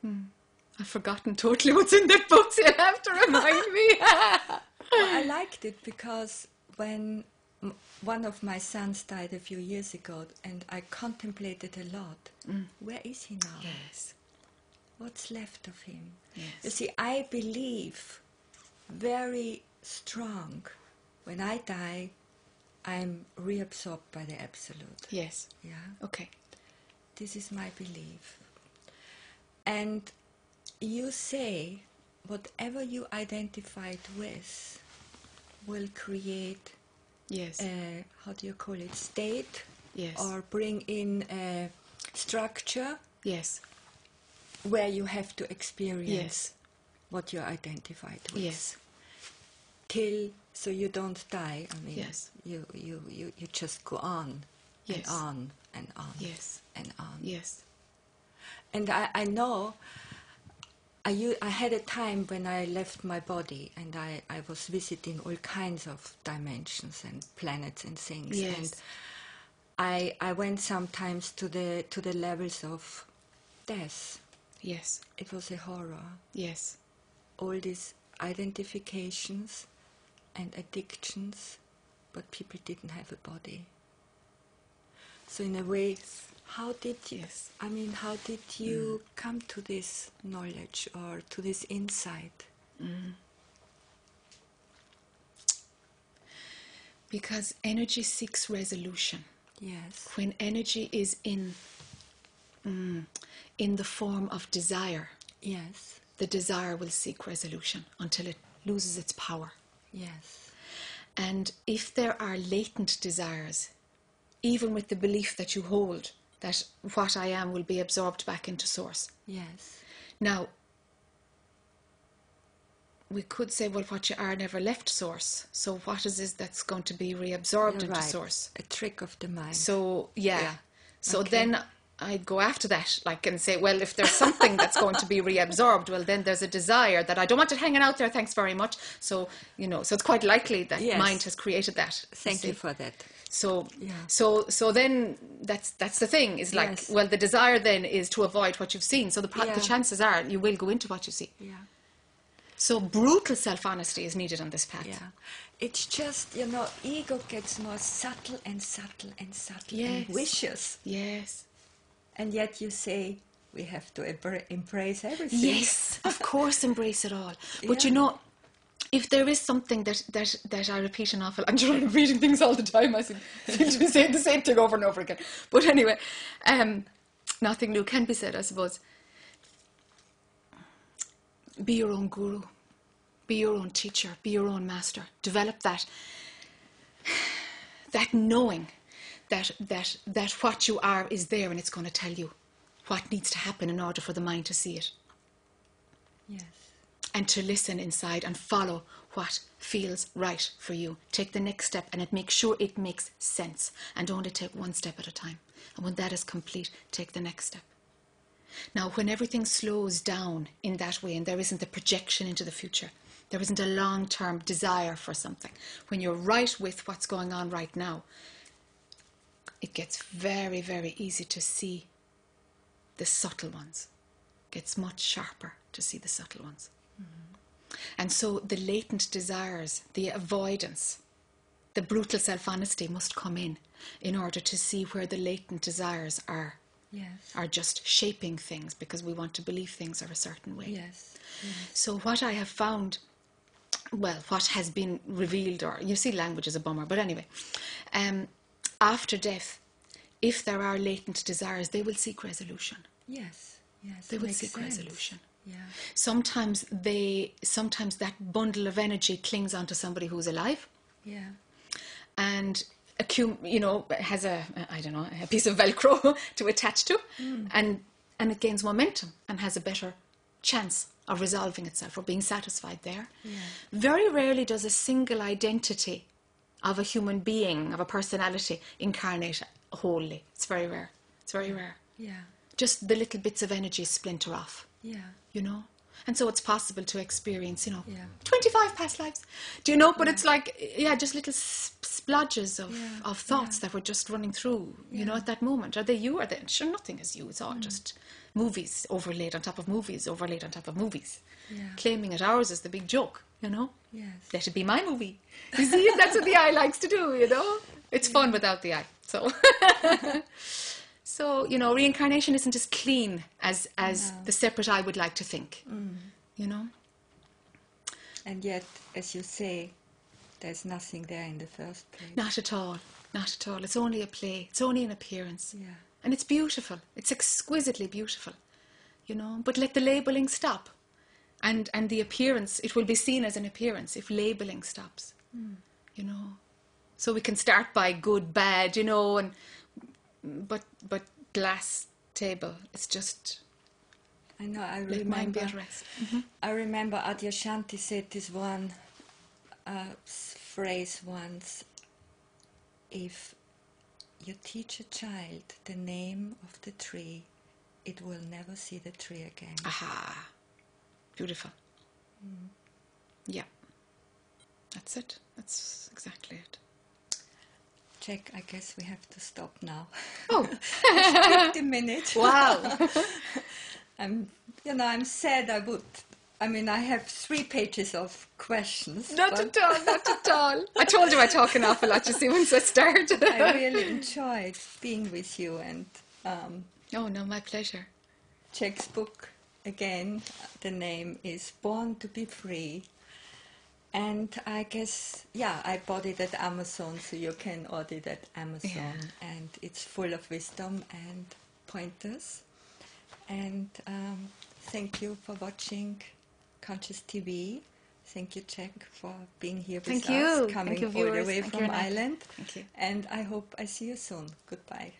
I've forgotten totally what's in the books. You'll have to remind me. Well, I liked it because when one of my sons died a few years ago, and I contemplated a lot, where is he now? Yes. What's left of him? Yes. You see, I believe very strong, when I die, I'm reabsorbed by the Absolute. Yes. Yeah. Okay. This is my belief. And you say whatever you identified with will create, Yes. how do you call it, state, Yes. or bring in a structure Yes. where you have to experience Yes. what you're identified with. Yes. Till, so you don't die. I mean, Yes. you just go on, Yes. and on, and on, Yes. and on. Yes. And I know, I had a time when I left my body, and I was visiting all kinds of dimensions and planets and things. Yes. And I went sometimes to the levels of death. Yes. It was a horror. Yes. All these identifications and addictions, but people didn't have a body. So in a way, how did you, Yes. I mean, how did you come to this knowledge or to this insight? Because energy seeks resolution. Yes. When energy is in the form of desire, Yes. the desire will seek resolution until it loses its power. Yes. And if there are latent desires, even with the belief that you hold that what I am will be absorbed back into source. Yes. Now, we could say, well, what you are never left source. So what is this that's going to be reabsorbed You're into right. source? A trick of the mind. So, yeah. Yeah. So Okay. then I'd go after that, like, and say, well, if there's something that's going to be reabsorbed, well, then there's a desire that I don't want it hanging out there, thanks very much. So, so it's quite likely that Yes. mind has created that. Thank you for that. So, Yeah. so then that's the thing, is like, Yes. well, the desire then is to avoid what you've seen. So the Yeah. chances are you will go into what you see. Yeah. So brutal self-honesty is needed on this path. Yeah. It's just, ego gets more subtle and subtle and subtle Yes. and vicious. Yes. And yet you say we have to embrace everything. Yes, of course, embrace it all. But Yeah. if there is something that I repeat an awful, I'm trying to reading things all the time. I seem to be saying the same thing over and over again. But anyway, nothing new can be said, I suppose. Be your own guru. Be your own teacher. Be your own master. Develop that knowing that what you are is there, and it's going to tell you what needs to happen in order for the mind to see it. Yes. And to listen inside and follow what feels right for you. Take the next step and make sure it makes sense, and only take one step at a time. And when that is complete, take the next step. Now, when everything slows down in that way and there isn't the projection into the future, there isn't a long-term desire for something, when you're right with what's going on right now, it gets very, very easy to see the subtle ones. It gets much sharper to see the subtle ones. And so the latent desires, the avoidance, the brutal self-honesty must come in order to see where the latent desires are just shaping things, because we want to believe things are a certain way. Yes. So what I have found, well, what has been revealed, or you see, language is a bummer, but anyway, after death, if there are latent desires, they will seek resolution. Yes. Yes. They will Makes seek sense. resolution. Yeah. Sometimes that bundle of energy clings onto somebody who's alive, Yeah. and has a piece of Velcro to attach to, and it gains momentum and has a better chance of resolving itself or being satisfied there. Yeah. Very rarely does a single identity of a human being, of a personality, incarnate wholly. It's very rare. It's very rare. Yeah. Just the little bits of energy splinter off. Yeah. And so it's possible to experience, 25 past lives. But it's like, just little splodges of thoughts that were just running through, at that moment. Are they you? Are they? Sure, nothing is you. It's all just movies overlaid on top of movies, overlaid on top of movies. Yeah. Claiming it ours is the big joke, you know? Yes. Let it be my movie. You see, that's what the eye likes to do, you know? It's fun without the eye. So, so you know, reincarnation isn't as clean as the separate eye would like to think, you know? And yet, as you say, there's nothing there in the first place. Not at all. Not at all. It's only a play. It's only an appearance. Yeah. And it's beautiful. It's exquisitely beautiful, you know? But let the labelling stop. And the appearance, it will be seen as an appearance if labelling stops, you know? So we can start by good, bad, you know, and but glass table, it's just... I know, let mine be at rest. I remember Adyashanti said this one phrase once: if you teach a child the name of the tree, it will never see the tree again. Aha. Beautiful. Yeah. That's it. That's exactly it. Jack, I guess we have to stop now. Oh. 50 minutes. Wow. I'm sad I have 3 pages of questions. Not at all, not at all. I told you I talk an awful lot, you see, once I start. I really enjoyed being with you, and oh, no, my pleasure. Jack's book, again, the name is Born to be Free. And I guess, I bought it at Amazon, so you can order it at Amazon. Yeah. And it's full of wisdom and pointers. And thank you for watching Conscious TV. Thank you, Jack, for being here with us, coming all the way from Ireland. Thank you. And I hope I see you soon. Goodbye.